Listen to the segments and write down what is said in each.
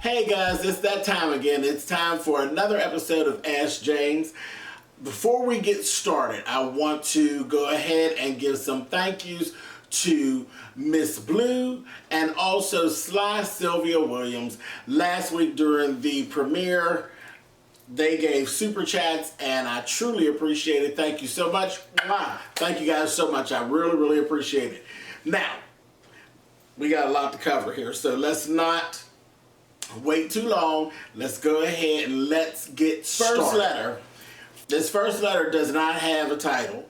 Hey guys, it's that time again. It's time for another episode of Ask James. Before we get started, I want to go ahead and give some thank yous to Miss Blue and also Sly Sylvia Williams. Last week during the premiere, they gave super chats and I truly appreciate it. Thank you so much. Wow. Thank you guys so much. I really appreciate it. Now, we got a lot to cover here, so let's not wait too long. Let's go ahead and let's get started. First letter. This first letter does not have a title,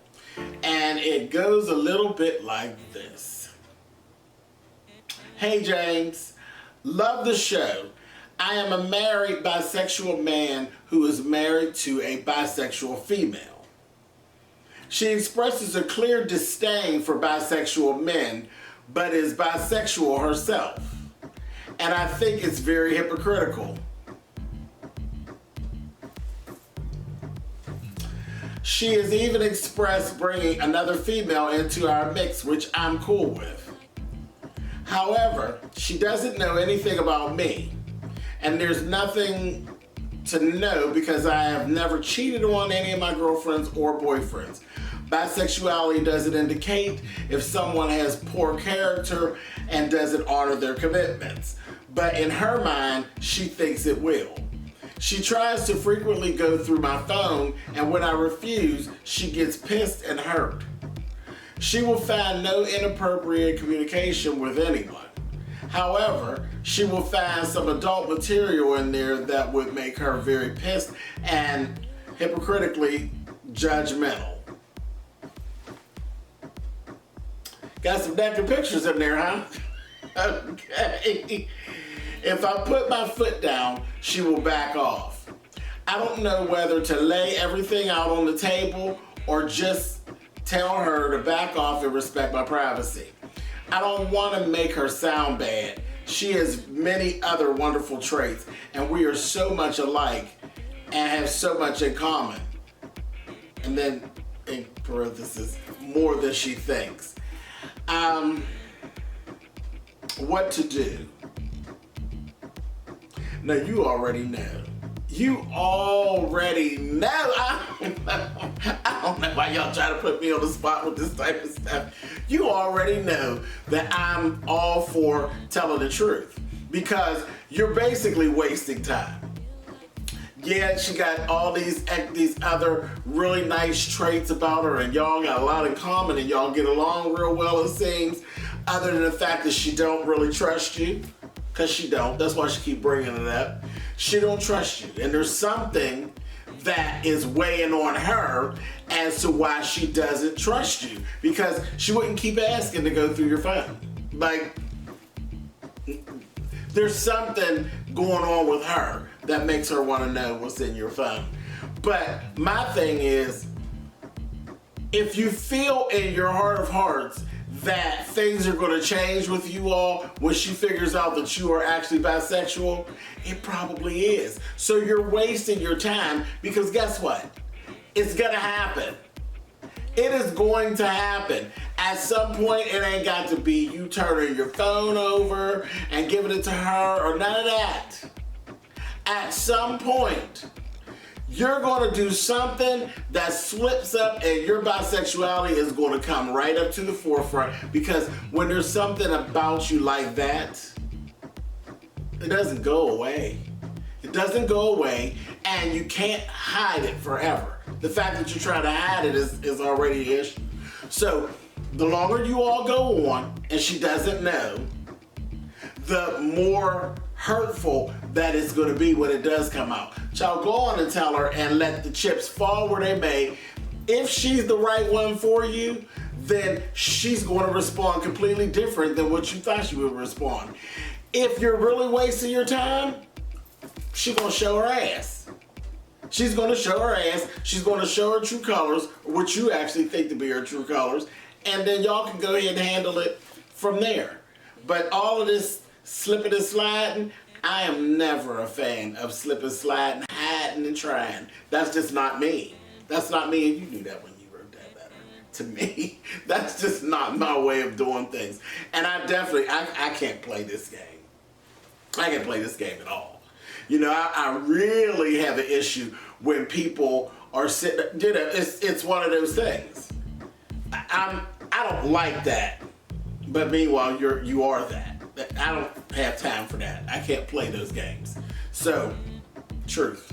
and it goes a little bit like this. Hey James, love the show. I am a married bisexual man who is married to a bisexual female. She expresses a clear disdain for bisexual men, but is bisexual herself. And I think it's very hypocritical. She has even expressed bringing another female into our mix, which I'm cool with. However, she doesn't know anything about me, and there's nothing to know because I have never cheated on any of my girlfriends or boyfriends. Bisexuality doesn't indicate if someone has poor character and doesn't honor their commitments, but in her mind, she thinks it will. She tries to frequently go through my phone, and when I refuse, she gets pissed and hurt. She will find no inappropriate communication with anyone. However, she will find some adult material in there that would make her very pissed and hypocritically judgmental. Got some naked pictures in there, huh? Okay. If I put my foot down, she will back off. I don't know whether to lay everything out on the table or just tell her to back off and respect my privacy. I don't want to make her sound bad. She has many other wonderful traits, and we are so much alike and have so much in common. And then, in parentheses, more than she thinks. What to do? Now, you already know. You already know. I don't know why y'all try to put me on the spot with this type of stuff. You already know that I'm all for telling the truth because you're basically wasting time. Yeah, she got all these other really nice traits about her, and y'all got a lot in common, and y'all get along real well, it seems, other than the fact that she don't really trust you, because she don't. That's why she keep bringing it up. She don't trust you, and there's something that is weighing on her as to why she doesn't trust you, because she wouldn't keep asking to go through your phone. Like, there's something going on with her that makes her want to know what's in your phone. But my thing is, if you feel in your heart of hearts that things are going to change with you all when she figures out that you are actually bisexual, it probably is. So you're wasting your time because guess what? It's going to happen. It is going to happen. At some point, it ain't got to be you turning your phone over and giving it to her or none of that. At some point, you're going to do something that slips up and your bisexuality is going to come right up to the forefront, because when there's something about you like that, it doesn't go away. It doesn't go away, and you can't hide it forever. The fact that you're trying to hide it is already an issue. So the longer you all go on and she doesn't know, the more hurtful that it's going to be when it does come out. Y'all go on and tell her and let the chips fall where they may. If she's the right one for you, then she's going to respond completely different than what you thought she would respond. If you're really wasting your time, she's going to show her ass. She's going to show her ass. She's going to show her true colors, what you actually think to be her true colors, and then y'all can go ahead and handle it from there. But all of this slipping and sliding, I am never a fan of slipping, sliding, hiding, and trying. That's just not me. That's not me, and you knew that when you wrote that letter to me. That's just not my way of doing things. And I can't play this game. I can't play this game at all. You know, I really have an issue when people are sitting. You know, it's one of those things. I don't like that, but meanwhile you are that. I don't have time for that. I can't play those games. So, truth.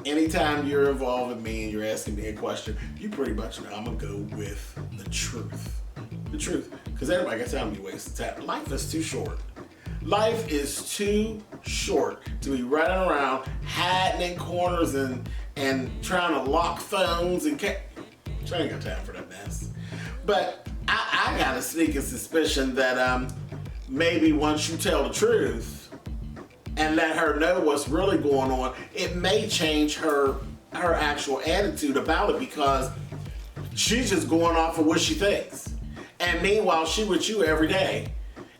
Anytime you're involving me and you're asking me a question, you pretty much know I'm gonna go with the truth. The truth, because everybody got time to be wasting time. Life is too short. Life is too short to be running around hiding in corners and trying to lock phones and I ain't got time for that mess. But I got a sneaking suspicion that maybe once you tell the truth and let her know what's really going on, it may change her actual attitude about it, because she's just going off of what she thinks. And meanwhile, she with you every day.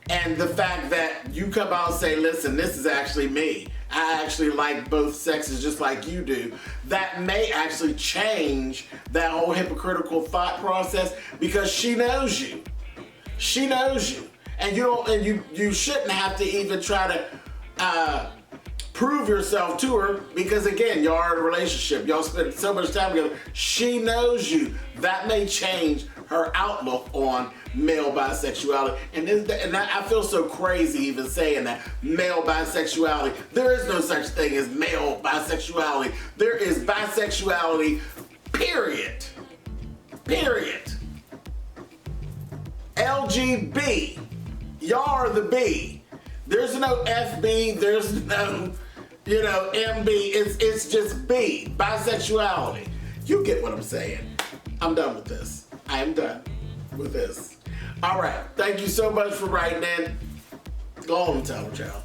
And the fact that you come out and say, listen, this is actually me. I actually like both sexes just like you do. That may actually change that whole hypocritical thought process, because she knows you. She knows you. And you shouldn't have to even try to prove yourself to her, because again, y'all are in a relationship. Y'all spend so much time together. She knows you. That may change her outlook on male bisexuality. And I feel so crazy even saying that, male bisexuality. There is no such thing as male bisexuality. There is bisexuality, period. Period. LGB. Y'all are the B. There's no FB, there's no, MB. It's just B. Bisexuality. You get what I'm saying. I'm done with this. I am done with this. All right. Thank you so much for writing in. Go on and tell her, child.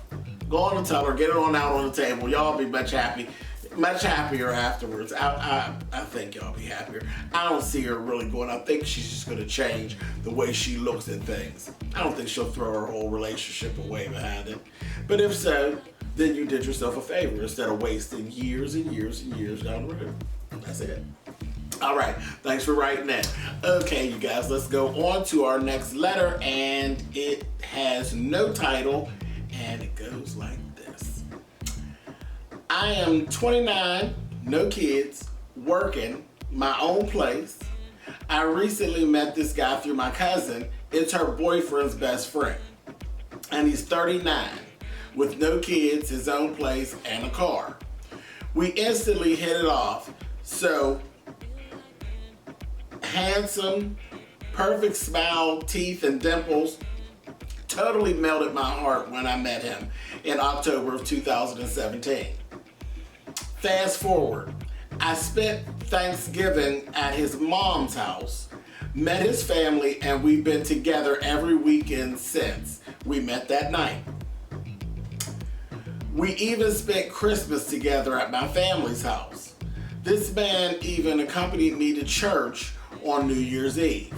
Go on and tell her. Get it on out on the table. Y'all be much happier afterwards. I think y'all be happier. I don't see her really going. I think she's just going to change the way she looks at things. I don't think she'll throw her whole relationship away behind it. But if so, then you did yourself a favor instead of wasting years and years and years down the road. That's it. All right, thanks for writing that. Okay, you guys, let's go on to our next letter, and it has no title, and it goes like this. I am 29, no kids, working, my own place. I recently met this guy through my cousin. It's her boyfriend's best friend, and he's 39, with no kids, his own place, and a car. We instantly hit it off, so handsome, perfect smile, teeth, and dimples. Totally melted my heart when I met him in October of 2017. Fast forward, I spent Thanksgiving at his mom's house, met his family, and we've been together every weekend since we met that night. We even spent Christmas together at my family's house. This man even accompanied me to church on New Year's Eve.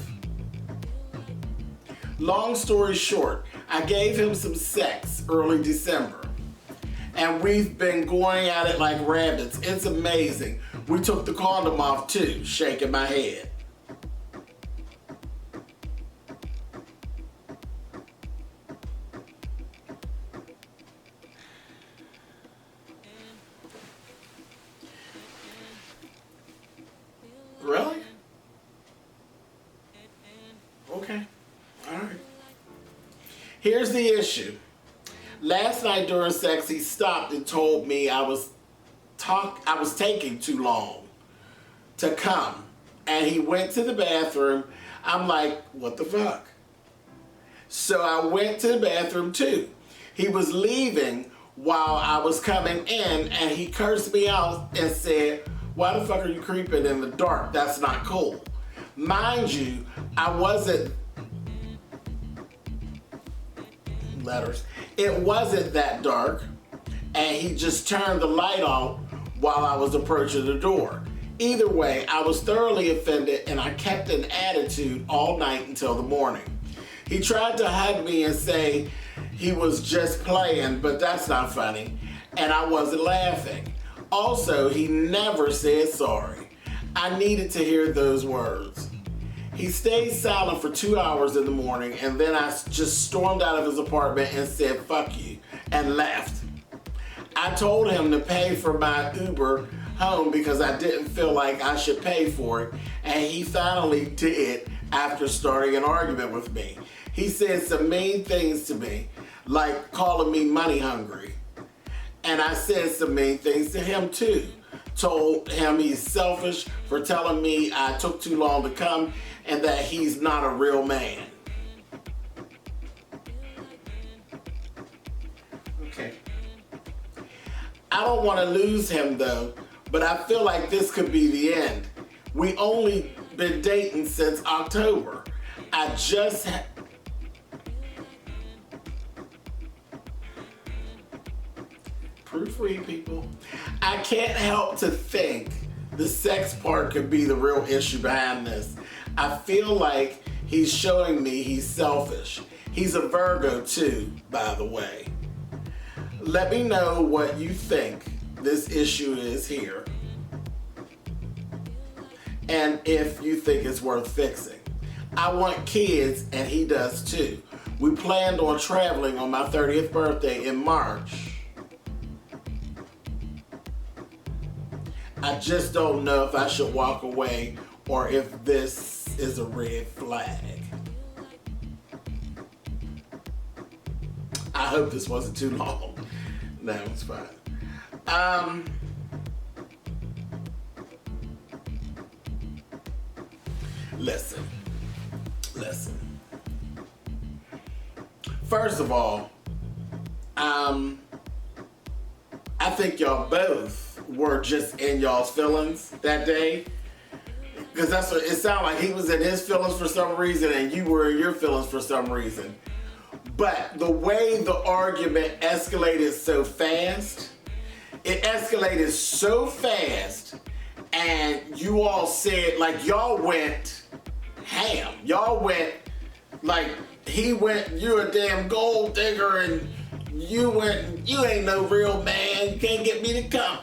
Long story short, I gave him some sex early December, and we've been going at it like rabbits. It's amazing. We took the condom off too, shaking my head. Really? Okay. All right. Here's the issue. Last night during sex, he stopped and told me I was taking too long to come. And he went to the bathroom. I'm like, what the fuck? So I went to the bathroom too. He was leaving while I was coming in, and he cursed me out and said, why the fuck are you creeping in the dark? That's not cool. Mind you, I wasn't, it wasn't that dark, and he just turned the light on while I was approaching the door. Either way, I was thoroughly offended, and I kept an attitude all night until the morning. He tried to hug me and say he was just playing, but that's not funny, and I wasn't laughing. Also, he never said sorry. I needed to hear those words. He stayed silent for 2 hours in the morning, and then I just stormed out of his apartment and said, "Fuck you," and left. I told him to pay for my Uber home because I didn't feel like I should pay for it, and he finally did after starting an argument with me. He said some mean things to me, like calling me money hungry. And I said some mean things to him too. Told him he's selfish for telling me I took too long to come and that he's not a real man. Okay. I don't want to lose him though, but I feel like this could be the end. We only been dating since October. I just proofread, people. I can't help to think the sex part could be the real issue behind this. I feel like he's showing me he's selfish. He's a Virgo too, by the way. Let me know what you think this issue is here, and if you think it's worth fixing. I want kids, and he does too. We planned on traveling on my 30th birthday in March. I just don't know if I should walk away or if this is a red flag. I hope this wasn't too long. No, it's fine. Listen. First of all, I think y'all both were just in y'all's feelings that day. Because that's what it sounded like. He was in his feelings for some reason and you were in your feelings for some reason. But the way the argument escalated so fast, and you all said, like, y'all went ham. Y'all went, like, he went, "You're a damn gold digger," and you went, "You ain't no real man, you can't get me to come."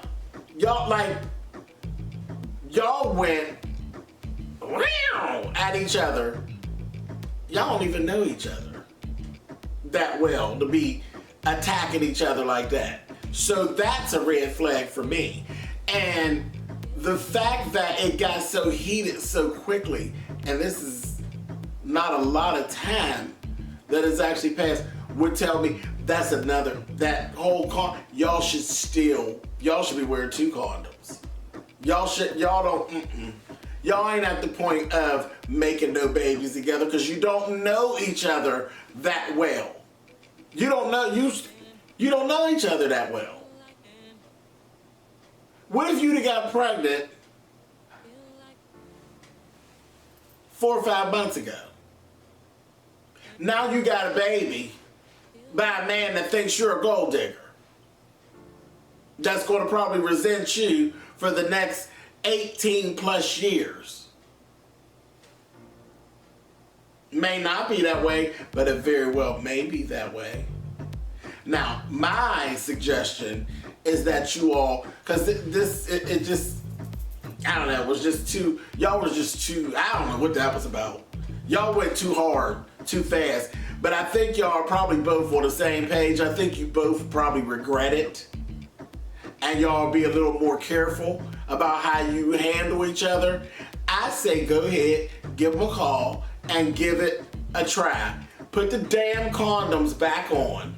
Y'all went at each other. Y'all don't even know each other that well to be attacking each other like that. So that's a red flag for me. And the fact that it got so heated so quickly, and this is not a lot of time that has actually passed, would tell me that's another, that whole y'all should be wearing 2 condoms. Y'all ain't at the point of making no babies together because you don't know each other that well. You don't know each other that well. What if you'd have got pregnant 4 or 5 months ago? Now you got a baby by a man that thinks you're a gold digger. That's going to probably resent you for the next 18 plus years. May not be that way, but it very well may be that way. Now, my suggestion is that you all, because it just, I don't know, it was just too, y'all was just too, I don't know what that was about. Y'all went too hard, too fast. But I think y'all are probably both on the same page. I think you both probably regret it. And y'all be a little more careful about how you handle each other. I say go ahead, give them a call, and give it a try. Put the damn condoms back on.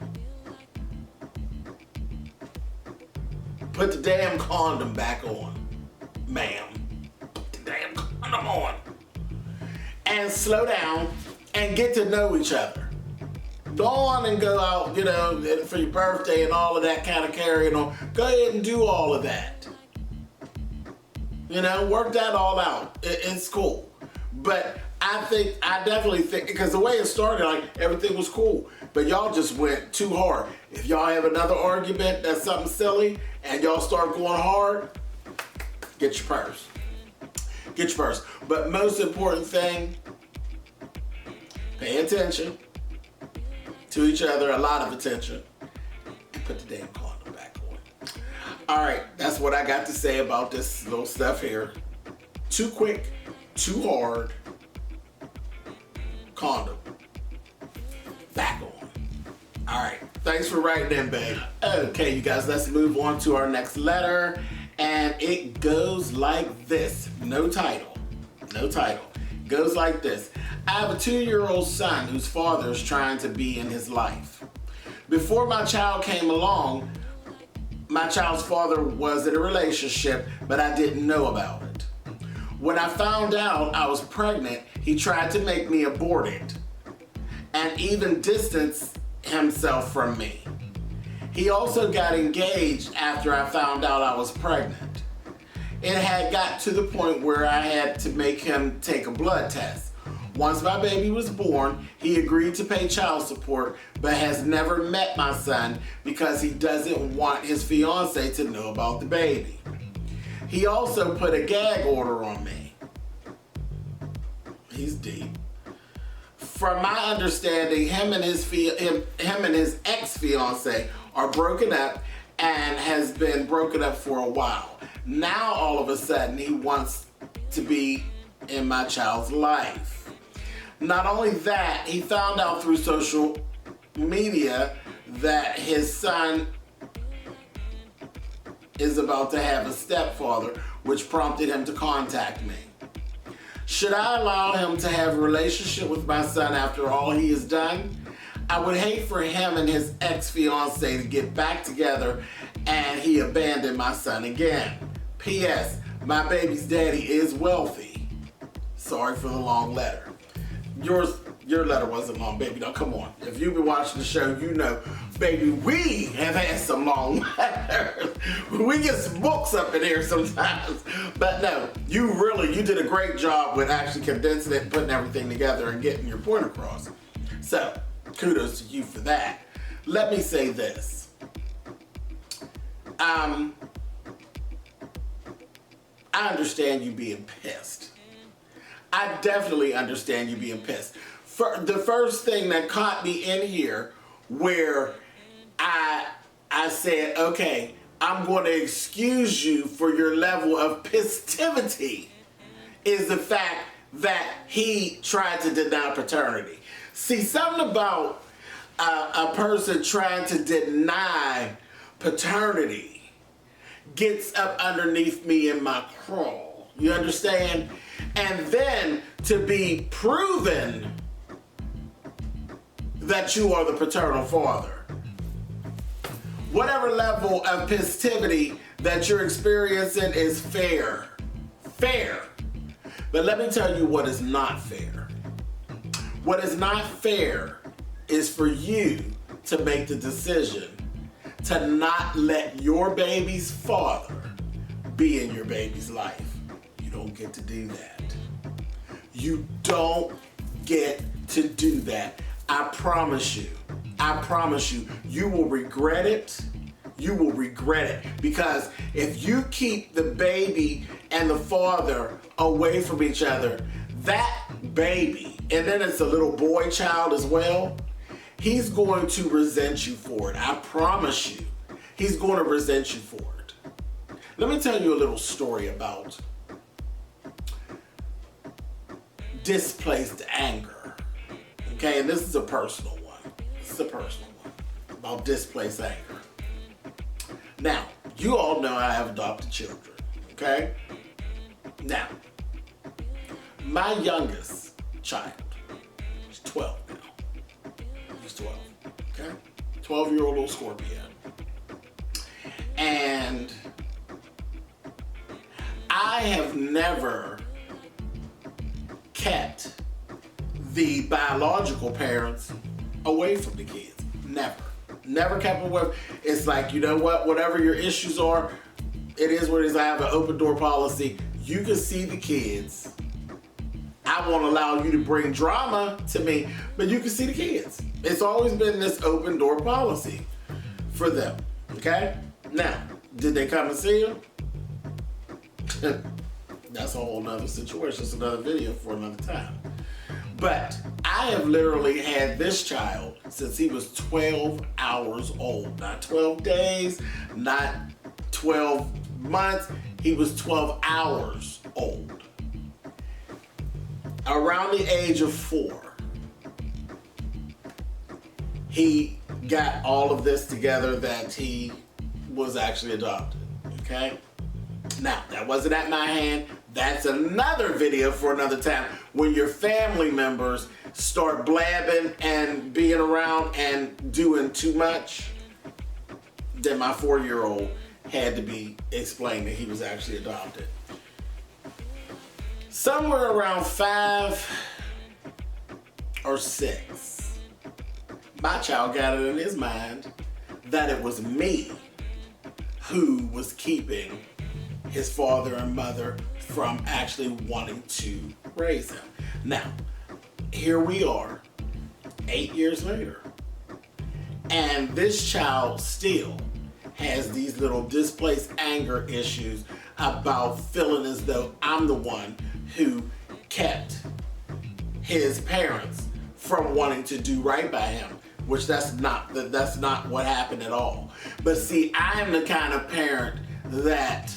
Put the damn condom back on, ma'am. Put the damn condom on. And slow down and get to know each other. Go on and go out, for your birthday and all of that kind of carrying on. Go ahead and do all of that. Work that all out. It's cool. But I definitely think, because the way it started, like, everything was cool. But y'all just went too hard. If y'all have another argument that's something silly and y'all start going hard, get your purse. Get your purse. But most important thing, pay attention to each other, a lot of attention, and put the damn condom back on. All right, that's what I got to say about this little stuff here. Too quick, too hard, condom. Back on. All right. Thanks for writing in, babe. Okay, you guys, let's move on to our next letter. And it goes like this. No title. No title. Goes like this. I have a 2-year-old son whose father is trying to be in his life. Before my child came along, my child's father was in a relationship, but I didn't know about it. When I found out I was pregnant, he tried to make me abort it and even distance himself from me. He also got engaged after I found out I was pregnant. It had got to the point where I had to make him take a blood test. Once my baby was born, he agreed to pay child support, but has never met my son because he doesn't want his fiance to know about the baby. He also put a gag order on me. He's deep. From my understanding, him and his ex-fiance are broken up and has been broken up for a while. Now all of a sudden he wants to be in my child's life. Not only that, he found out through social media that his son is about to have a stepfather, which prompted him to contact me. Should I allow him to have a relationship with my son after all he has done? I would hate for him and his ex-fiance to get back together and he abandoned my son again. P.S. My baby's daddy is wealthy. Sorry for the long letter. Your letter wasn't long, baby. Now, come on. If you've been watching the show, you know, baby, we have had some long letters. We get some books up in here sometimes. But no, you did a great job with actually condensing it and putting everything together and getting your point across. So, kudos to you for that. Let me say this. I understand you being pissed. I definitely understand you being pissed. The first thing that caught me in here where I said, okay, I'm going to excuse you for your level of pissivity is the fact that he tried to deny paternity. See, something about a person trying to deny paternity gets up underneath me in my crawl. You understand? And then to be proven that you are the paternal father. Whatever level of pissivity that you're experiencing is fair. Fair. But let me tell you what is not fair. What is not fair is for you to make the decision to not let your baby's father be in your baby's life. You don't get to do that. You don't get to do that. I promise you. I promise you. You will regret it. You will regret it. Because if you keep the baby and the father away from each other, that baby, and then it's a little boy child as well, he's going to resent you for it. I promise you. He's going to resent you for it. Let me tell you a little story about displaced anger. Okay, and this is a personal one. This is a personal one about displaced anger. Now, you all know I have adopted children. Okay? Now, my youngest child is 12 now. He's 12. Okay? 12-year-old little Scorpio. And I have never kept the biological parents away from the kids. Never kept them away. It's like, you know what, whatever your issues are, it is what it is. I have an open door policy. You can see the kids. I won't allow you to bring drama to me, but you can see the kids. It's always been this open door policy for them. Okay? Now, did they come and see him? That's a whole nother situation. It's another video for another time. But I have literally had this child since he was 12 hours old. Not 12 days, not 12 months. He was 12 hours old. Around the age of 4. he got all of this together that he was actually adopted, okay? Now, that wasn't at my hand. That's another video for another time. When your family members start blabbing and being around and doing too much, then my 4-year-old had to be explained that he was actually adopted. Somewhere around 5 or 6, my child got it in his mind that it was me who was keeping his father and mother from actually wanting to raise him. Now, here we are, 8 years later, and this child still has these little displaced anger issues about feeling as though I'm the one who kept his parents from wanting to do right by him, which that's not what happened at all. But see, I am the kind of parent that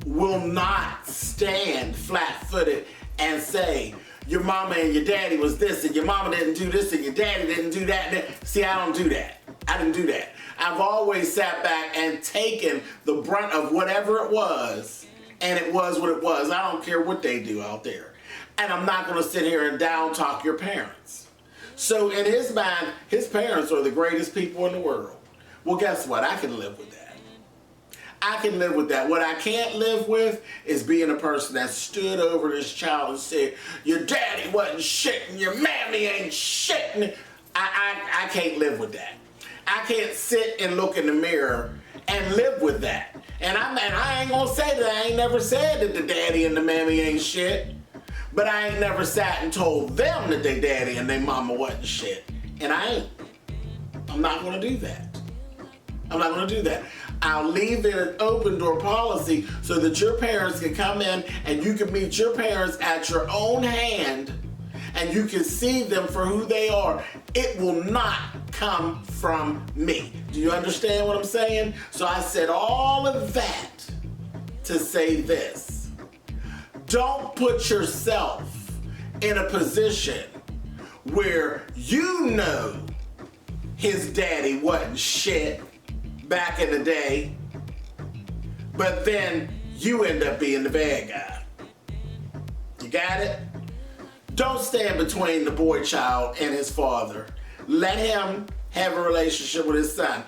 will not stand flat-footed and say, your mama and your daddy was this, and your mama didn't do this, and your daddy didn't do that. See, I don't do that. I didn't do that. I've always sat back and taken the brunt of whatever it was, and it was what it was. I don't care what they do out there. And I'm not going to sit here and down-talk your parents. So in his mind, his parents are the greatest people in the world. Well, guess what? I can live with that. I can live with that. What I can't live with is being a person that stood over this child and said, your daddy wasn't shit and your mammy ain't shit. And I can't live with that. I can't sit and look in the mirror and live with that. And I ain't gonna say that I ain't never said that the daddy and the mammy ain't shit. But I ain't never sat and told them that their daddy and their mama wasn't shit. And I ain't. I'm not gonna do that. I'm not gonna do that. I'll leave it an open door policy so that your parents can come in and you can meet your parents at your own hand and you can see them for who they are. It will not come from me. Do you understand what I'm saying? So I said all of that to say this. Don't put yourself in a position where you know his daddy wasn't shit back in the day, but then you end up being the bad guy. You got it? Don't stand between the boy child and his father. Let him have a relationship with his son.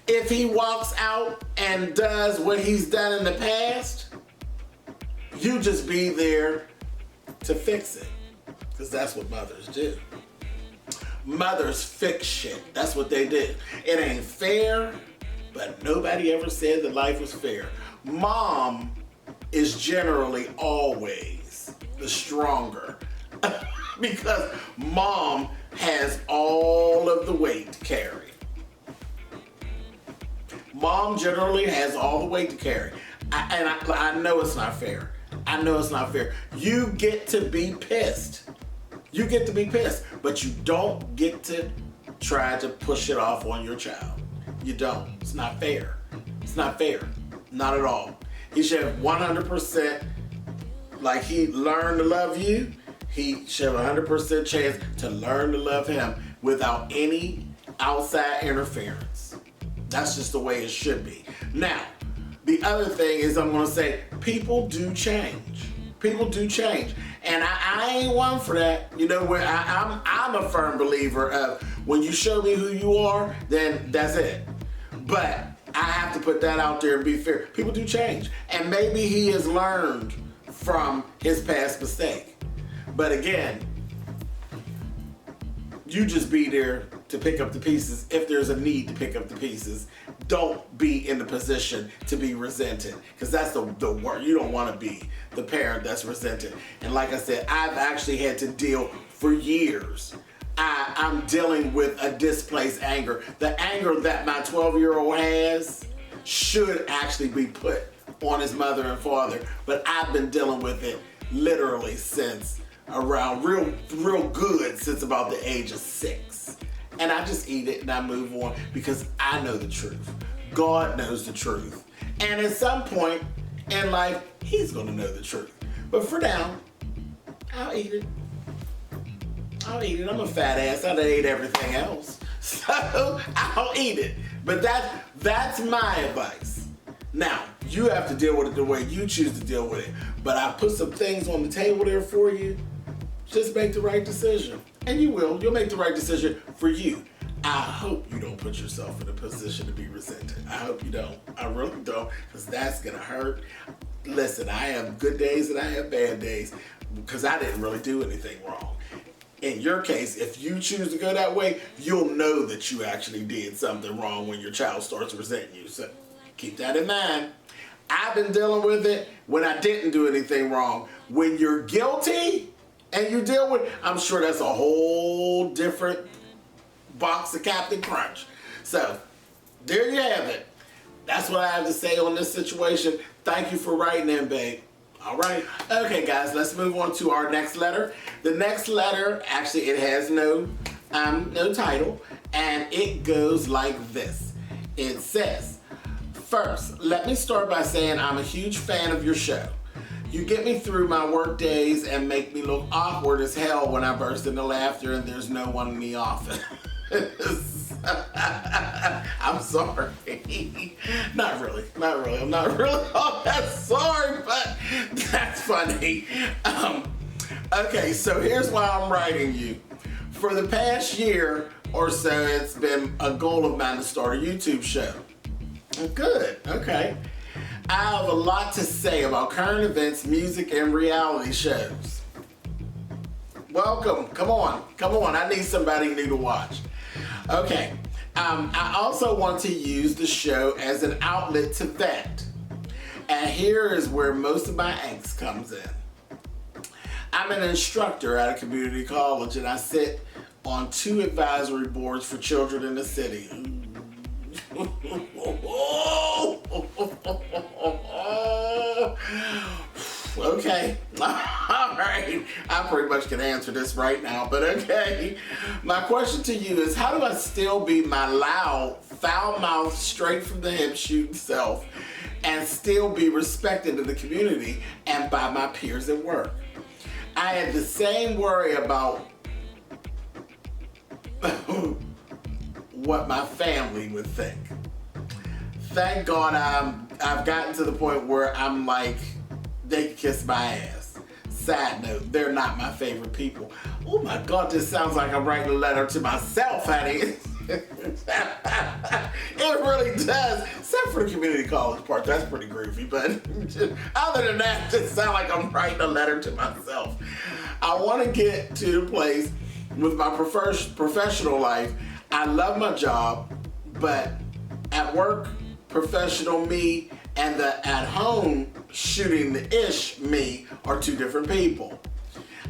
If he walks out and does what he's done in the past, you just be there to fix it. Because that's what mothers do. Mothers fix shit. That's what they do. It ain't fair, but nobody ever said that life was fair. Mom is generally always the stronger because mom has all of the weight to carry. Mom generally has all the weight to carry. I know it's not fair. I know it's not fair. You get to be pissed. You get to be pissed, but you don't get to try to push it off on your child. You don't. It's not fair. It's not fair. Not at all. He should have 100%, like he learned to love you, he should have 100% chance to learn to love him without any outside interference. That's just the way it should be. Now, the other thing is I'm going to say, people do change. People do change. And I ain't one for that. You know, where I'm a firm believer of when you show me who you are, then that's it. But I have to put that out there and be fair. People do change. And maybe he has learned from his past mistake. But again, you just be there to pick up the pieces if there's a need to pick up the pieces. Don't be in the position to be resented, because that's the word. You don't want to be the parent that's resented. And like I said, I've actually had to deal for years. I'm dealing with a displaced anger. The anger that my 12-year-old has should actually be put on his mother and father, but I've been dealing with it literally since around real good since about the age of 6. And I just eat it and I move on because I know the truth. God knows the truth. And at some point in life, he's going to know the truth. But for now, I'll eat it. I'll eat it. I'm a fat ass. I done ate everything else. So I'll eat it. But that's my advice. Now, you have to deal with it the way you choose to deal with it. But I put some things on the table there for you. Just make the right decision. And you will. You'll make the right decision for you. I hope you don't put yourself in a position to be resented. I hope you don't. I really don't, because that's going to hurt. Listen, I have good days and I have bad days because I didn't really do anything wrong. In your case, if you choose to go that way, you'll know that you actually did something wrong when your child starts resenting you. So keep that in mind. I've been dealing with it when I didn't do anything wrong. When you're guilty and you deal with, I'm sure that's a whole different box of Captain Crunch. So there you have it. That's what I have to say on this situation. Thank you for writing in, babe. All right. Okay, guys, let's move on to our next letter. The next letter, actually, it has no title, and it goes like this. It says, first, let me start by saying I'm a huge fan of your show. You get me through my work days and make me look awkward as hell when I burst into laughter and there's no one in the office. I'm sorry. Not really. I'm not really all that sorry, but that's funny. Okay, so here's why I'm writing you. For the past year or so, it's been a goal of mine to start a YouTube show. Good, okay. I have a lot to say about current events, music, and reality shows. Welcome, come on. I need somebody new to watch. Okay, I also want to use the show as an outlet to vent. And here is where most of my angst comes in. I'm an instructor at a community college and I sit on 2 advisory boards for children in the city. Okay, all right. I pretty much can answer this right now, but okay. My question to you is, how do I still be my loud, foul-mouthed, straight from the hip shooting self and still be respected in the community and by my peers at work? I had the same worry about what my family would think. Thank God I've gotten to the point where I'm like, they can kiss my ass. Side note, they're not my favorite people. Oh my God, this sounds like I'm writing a letter to myself, honey. It really does. Except for the community college part, that's pretty groovy. But other than that, it sounds like I'm writing a letter to myself. I want to get to the place with my professional life. I love my job, but at work, professional me and the at home shooting the ish me are 2 different people.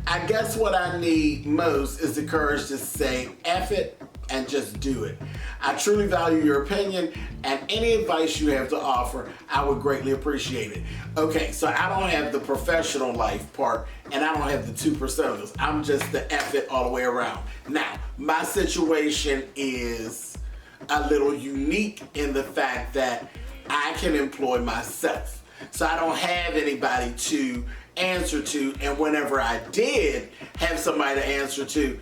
I guess what I need most is the courage to say F it and just do it. I truly value your opinion and any advice you have to offer, I would greatly appreciate it. Okay, so I don't have the professional life part and I don't have the 2 personas. I'm just the F it all the way around. Now, my situation is a little unique in the fact that I can employ myself. So I don't have anybody to answer to, and whenever I did have somebody to answer to,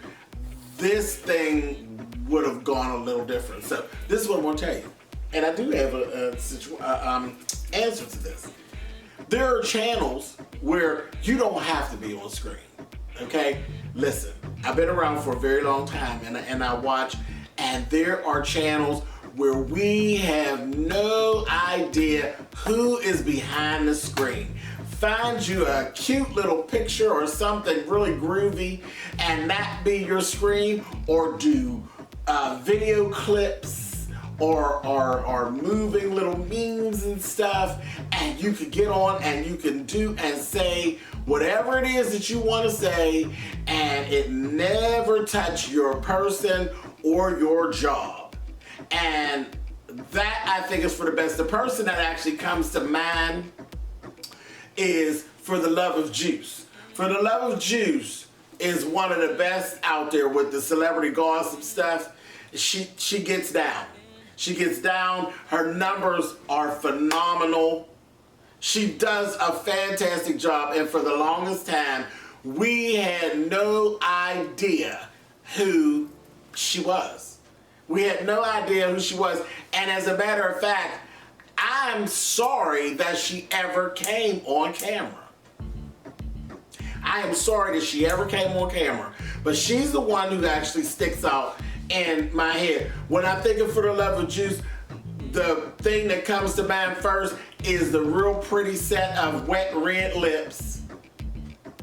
this thing would have gone a little different. So this is what I'm going to tell you. And I do have an answer to this. There are channels where you don't have to be on screen, okay? Listen, I've been around for a very long time and I watch, and there are channels where we have no idea who is behind the screen. Find you a cute little picture or something really groovy and that be your screen, or do video clips or moving little memes and stuff, and you can get on and you can do and say whatever it is that you want to say, and it never touch your person or your job. And that, I think, is for the best. The person that actually comes to mind is For the Love of Juice. For the Love of Juice is one of the best out there with the celebrity gossip stuff. She gets down. She gets down. Her numbers are phenomenal. She does a fantastic job, and for the longest time, we had no idea who she was. We had no idea who she was. And as a matter of fact, I'm sorry that she ever came on camera. I am sorry that she ever came on camera. But she's the one who actually sticks out in my head. When I think of For the Love of Juice, the thing that comes to mind first is the real pretty set of wet red lips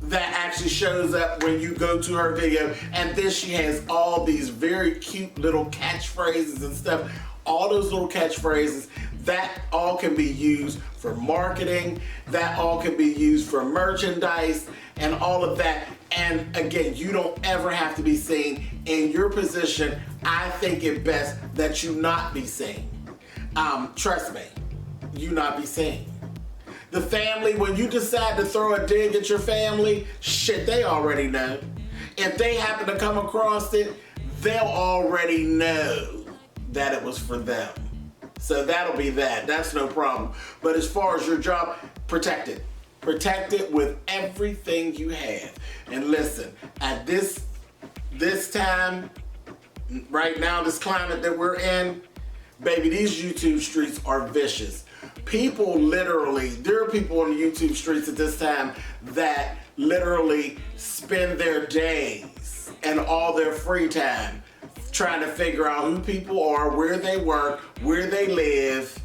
that actually shows up when you go to her video. And then she has all these very cute little catchphrases and stuff. All those little catchphrases, that all can be used for marketing, that all can be used for merchandise and all of that. And again, you don't ever have to be seen. In your position, I think it best that you not be seen. Trust me, you not be seen. The family, when you decide to throw a dig at your family, shit, they already know. If they happen to come across it, they'll already know that it was for them. So that'll be that. That's no problem. But as far as your job, protect it. Protect it with everything you have. And listen, at this time, right now, this climate that we're in, baby, these YouTube streets are vicious. People literally, there are people on the YouTube streets at this time that literally spend their days and all their free time trying to figure out who people are, where they work, where they live,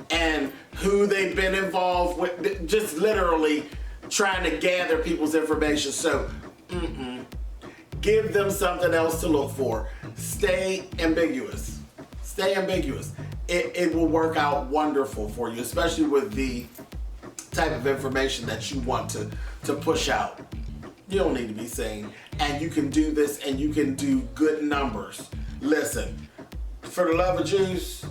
and who they've been involved with, just literally trying to gather people's information. So, give them something else to look for. Stay ambiguous. Stay ambiguous. It will work out wonderful for you, especially with the type of information that you want to push out. You don't need to be seen. And you can do this and you can do good numbers. Listen, For the Love of Juice,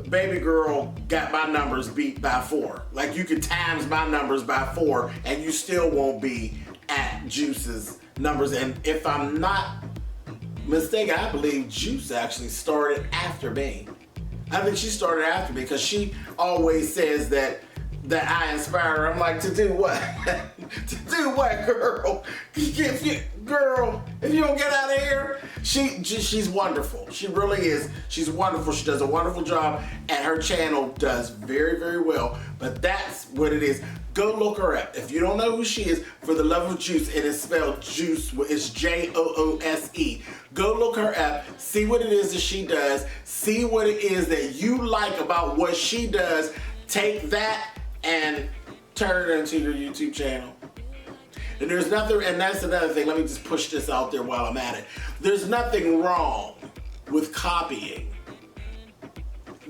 baby girl got my numbers beat by 4. Like, you could times my numbers by 4 and you still won't be at Juice's numbers. And if I'm not mistaken, I believe Juice actually started after me. I think she started after me because she always says that I inspire her. I'm like, to do what? To do what, girl? If you don't get out of here, she's wonderful. She really is. She's wonderful. She does a wonderful job, and her channel does very, very well. But that's what it is. Go look her up. If you don't know who she is, For the Love of Juice, and it's spelled Juice, it's Joose. Go look her up, see what it is that she does, see what it is that you like about what she does. Take that and turn it into your YouTube channel. And there's nothing, and that's another thing, let me just push this out there while I'm at it. There's nothing wrong with copying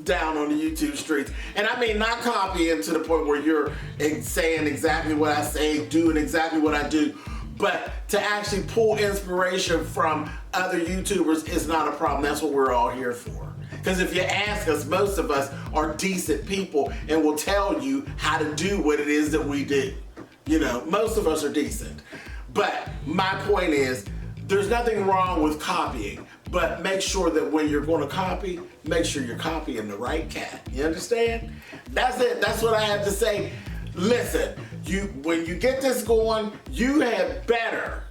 down on the YouTube streets. And I mean not copying to the point where you're saying exactly what I say, doing exactly what I do, but to actually pull inspiration from other YouTubers is not a problem. That's what we're all here for. Because if you ask us, most of us are decent people and will tell you how to do what it is that we do. You know, most of us are decent. But my point is, there's nothing wrong with copying, but make sure that when you're going to copy, make sure you're copying the right cat. You understand? That's it. That's what I have to say. Listen, when you get this going, you had better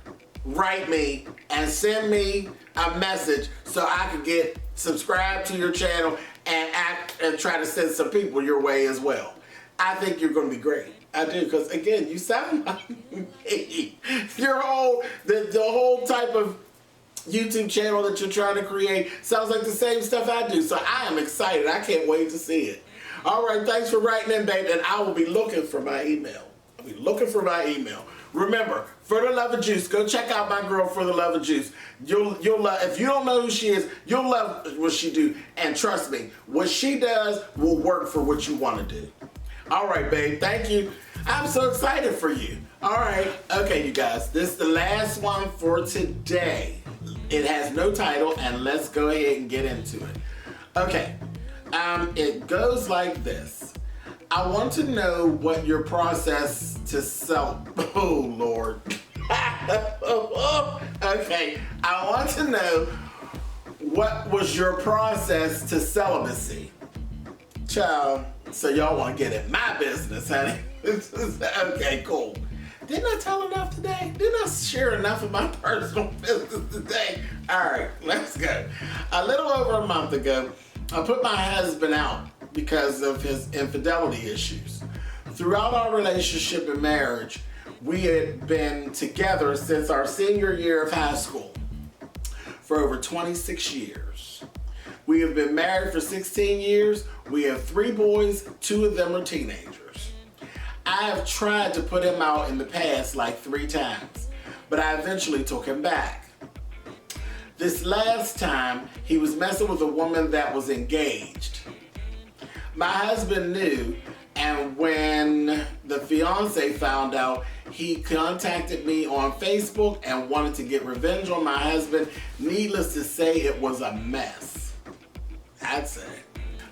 write me and send me a message so I can get subscribed to your channel and try to send some people your way as well. I think you're going to be great. I do, because again, you sound like me. The whole type of YouTube channel that you're trying to create sounds like the same stuff I do. So I am excited. I can't wait to see it. All right, thanks for writing in, baby, and I will be looking for my email. I'll be looking for my email. Remember, For the Love of Juice, go check out my girl, For the Love of Juice. You'll love, if you don't know who she is, you'll love what she do. And trust me, what she does will work for what you want to do. All right, babe, thank you. I'm so excited for you. All right, okay, you guys, this is the last one for today. It has no title, and let's go ahead and get into it. Okay, it goes like this. I want to know what your process to oh Lord. Okay, I want to know what was your process to celibacy. Child, so y'all want to get in my business, honey? Okay, cool. Didn't I tell enough today? Didn't I share enough of my personal business today? All right, let's go. A little over a month ago, I put my husband out because of his infidelity issues. Throughout our relationship and marriage, we had been together since our senior year of high school for over 26 years. We have been married for 16 years. We have 3 boys, 2 of them are teenagers. I have tried to put him out in the past like 3 times, but I eventually took him back. This last time, he was messing with a woman that was engaged. My husband knew, and when the fiance found out, he contacted me on Facebook and wanted to get revenge on my husband. Needless to say, it was a mess. I'd say.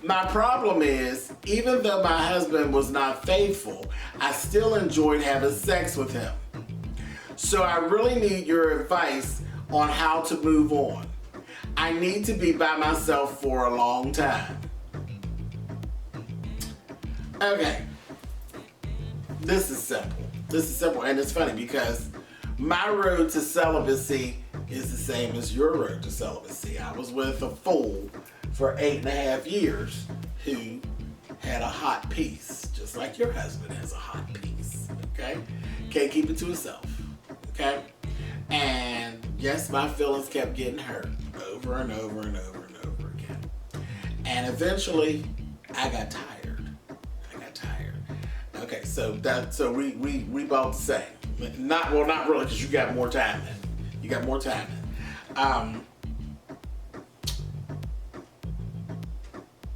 My problem is, even though my husband was not faithful, I still enjoyed having sex with him. So I really need your advice on how to move on. I need to be by myself for a long time. Okay. This is simple, and it's funny because my road to celibacy is the same as your road to celibacy. I was with a fool for 8.5 years who had a hot piece, just like your husband has a hot piece, okay? Can't keep it to himself, okay? And yes, my feelings kept getting hurt over and over and over and over again. And eventually, I got tired. Okay, so we both the same. Not really, because you got more time then. You got more time then.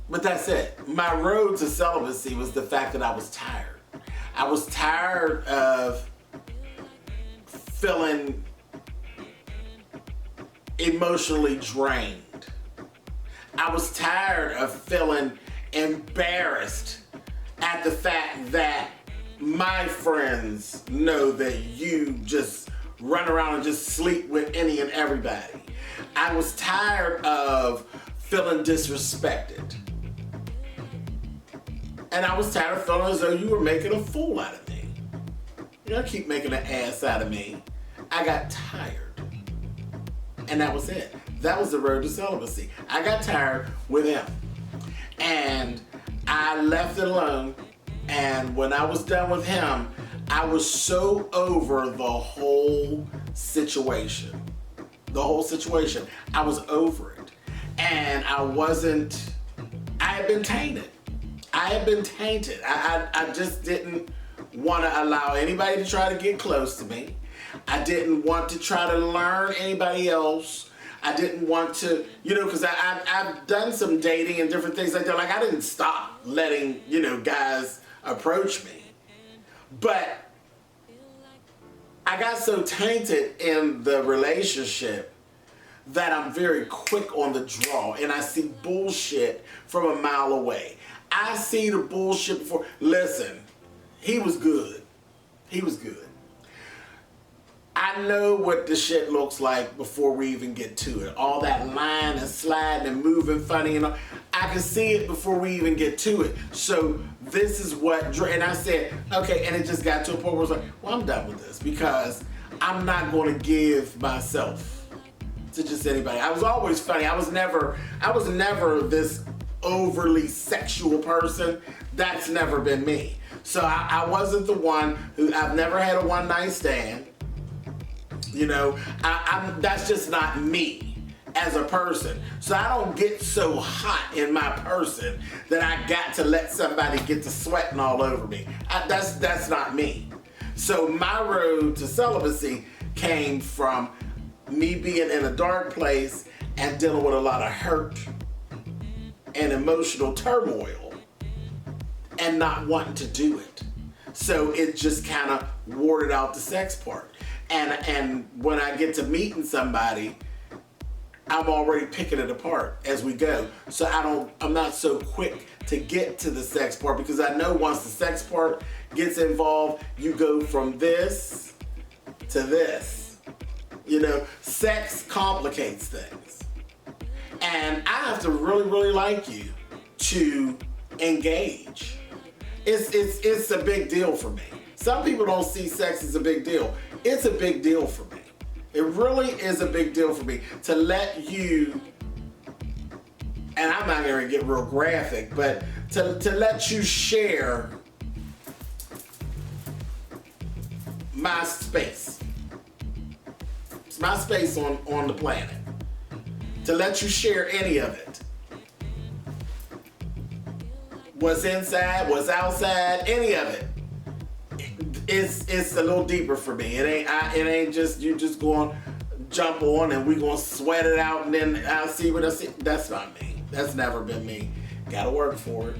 But that's it. My road to celibacy was the fact that I was tired. I was tired of feeling emotionally drained. I was tired of feeling embarrassed at the fact that my friends know that you just run around and just sleep with any and everybody. I was tired of feeling disrespected. And I was tired of feeling as though you were making a fool out of me. You don't keep making an ass out of me. I got tired. And that was it. That was the road to celibacy. I got tired with him. And I left it alone. And when I was done with him, I was so over the whole situation. The whole situation. I was over it. And I had been tainted. I just didn't want to allow anybody to try to get close to me. I didn't want to try to learn anybody else. I didn't want to, because I've done some dating and different things like that. Like, I didn't stop letting, guys approach me. But I got so tainted in the relationship that I'm very quick on the draw, and I see bullshit from a mile away. I see the bullshit before. Listen, he was good. I know what the shit looks like before we even get to it. All that lying and sliding and moving funny and all. I can see it before we even get to it. So this is what, and I said, okay, and it just got to a point where I was like, well, I'm done with this because I'm not going to give myself to just anybody. I was always funny. I was never this overly sexual person. That's never been me. So I wasn't the one who, I've never had a one-night stand. That's just not me as a person. So I don't get so hot in my person that I got to let somebody get to sweating all over me. That's not me. So my road to celibacy came from me being in a dark place and dealing with a lot of hurt and emotional turmoil and not wanting to do it. So it just kind of warded out the sex part. And when I get to meeting somebody, I'm already picking it apart as we go. So I'm not so quick to get to the sex part because I know once the sex part gets involved, you go from this to this. Sex complicates things. And I have to really, really like you to engage. It's a big deal for me. some people don't see sex as a big deal. It's a big deal for me. It really is a big deal for me to let you, and I'm not going to get real graphic, but to let you share my space. It's my space on the planet. To let you share any of it. What's inside, what's outside, any of it. It's a little deeper for me. It ain't just you just going jump on and we gonna sweat it out and then I'll see what I see. That's not me. That's never been me. Gotta work for it.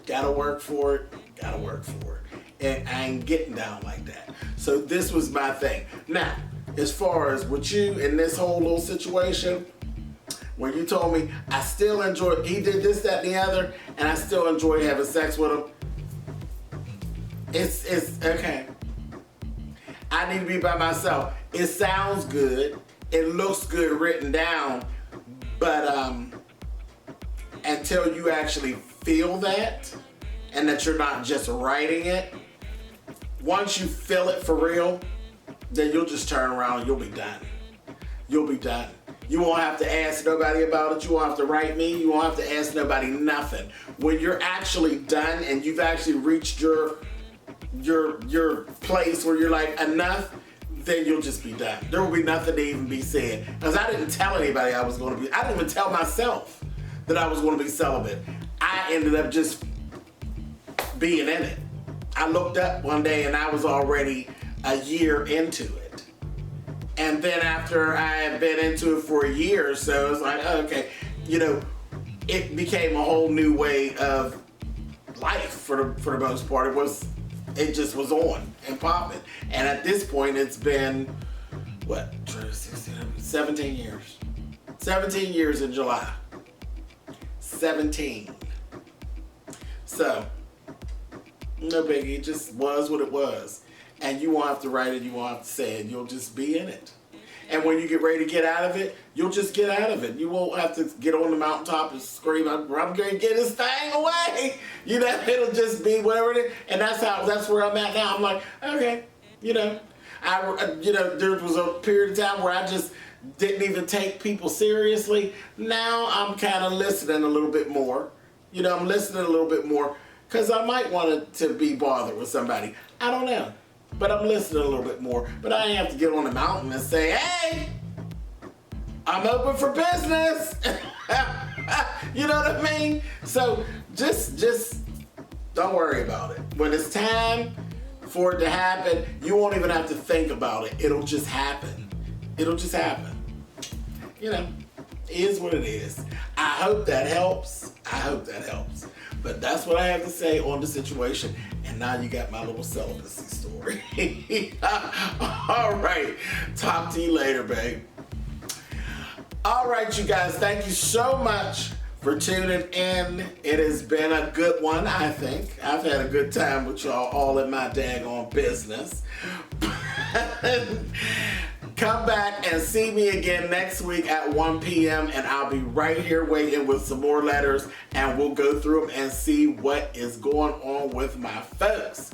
Gotta work for it. Gotta work for it. And I ain't getting down like that. So this was my thing. Now, as far as with you in this whole little situation, when you told me I still enjoy, he did this, that, and the other, and I still enjoy having sex with him. It's okay. I need to be by myself. It sounds good. It looks good written down, but until you actually feel that, and that you're not just writing it, once you feel it for real, then you'll just turn around and you'll be done. You'll be done. You won't have to ask nobody about it. You won't have to write me. You won't have to ask nobody nothing. When you're actually done and you've actually reached your place where you're like enough, then you'll just be done. There will be nothing to even be said. Because I didn't tell anybody I was going to be. I didn't even tell myself that I was going to be celibate. I ended up just being in it. I looked up one day and I was already a year into it. And then after I had been into it for a year or so, it's like, okay, it became a whole new way of life for the most part. It just was on and popping. And at this point, it's been, 17 years. 17 years in July. 17. So, no biggie, it just was what it was. And you won't have to write it, you won't have to say it, you'll just be in it. And when you get ready to get out of it, you'll just get out of it. You won't have to get on the mountaintop and scream, I'm going to get this thing away. It'll just be whatever it is. And that's where I'm at now. I'm like, okay, there was a period of time where I just didn't even take people seriously. Now I'm kind of listening a little bit more. I'm listening a little bit more because I might want to be bothered with somebody. I don't know. But I'm listening a little bit more. But I ain't have to get on the mountain and say, hey, I'm open for business. You know what I mean? So just don't worry about it. When it's time for it to happen, you won't even have to think about it. It'll just happen. It'll just happen. It is what it is. I hope that helps. But that's what I have to say on the situation. And now you got my little celibacy story. All right. Talk to you later, babe. All right, you guys. Thank you so much for tuning in. It has been a good one, I think. I've had a good time with y'all all in my daggone business. Come back and see me again next week at 1 p.m. and I'll be right here waiting with some more letters and we'll go through them and see what is going on with my folks.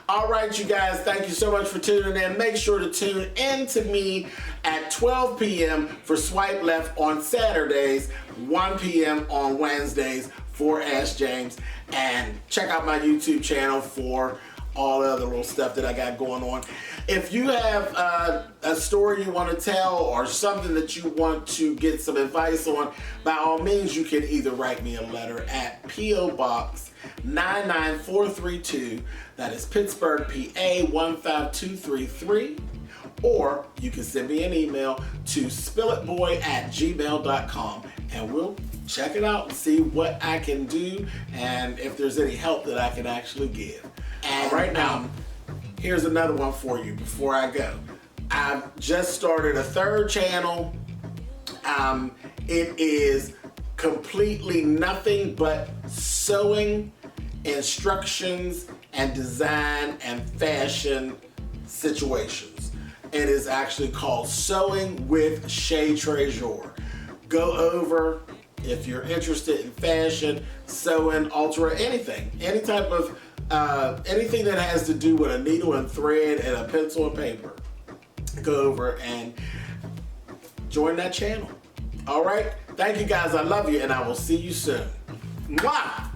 All right, you guys, thank you so much for tuning in. Make sure to tune in to me at 12 p.m. for Swipe Left on Saturdays, 1 p.m. on Wednesdays for Ask James. And check out my YouTube channel for all the other little stuff that I got going on. If you have a story you want to tell or something that you want to get some advice on, by all means, you can either write me a letter at P.O. Box 99432, that is Pittsburgh, PA 15233, or you can send me an email to spillitboy@gmail.com and we'll check it out and see what I can do and if there's any help that I can actually give. And right now, here's another one for you before I go. I've just started a third channel. It is completely nothing but sewing instructions and design and fashion situations. It is actually called Sewing with Shay Treasure. Go over if you're interested in fashion, sewing, ultra, anything, any type of anything that has to do with a needle and thread and a pencil and paper, go over and join that channel. All right? Thank you guys. I love you, and I will see you soon. Mwah!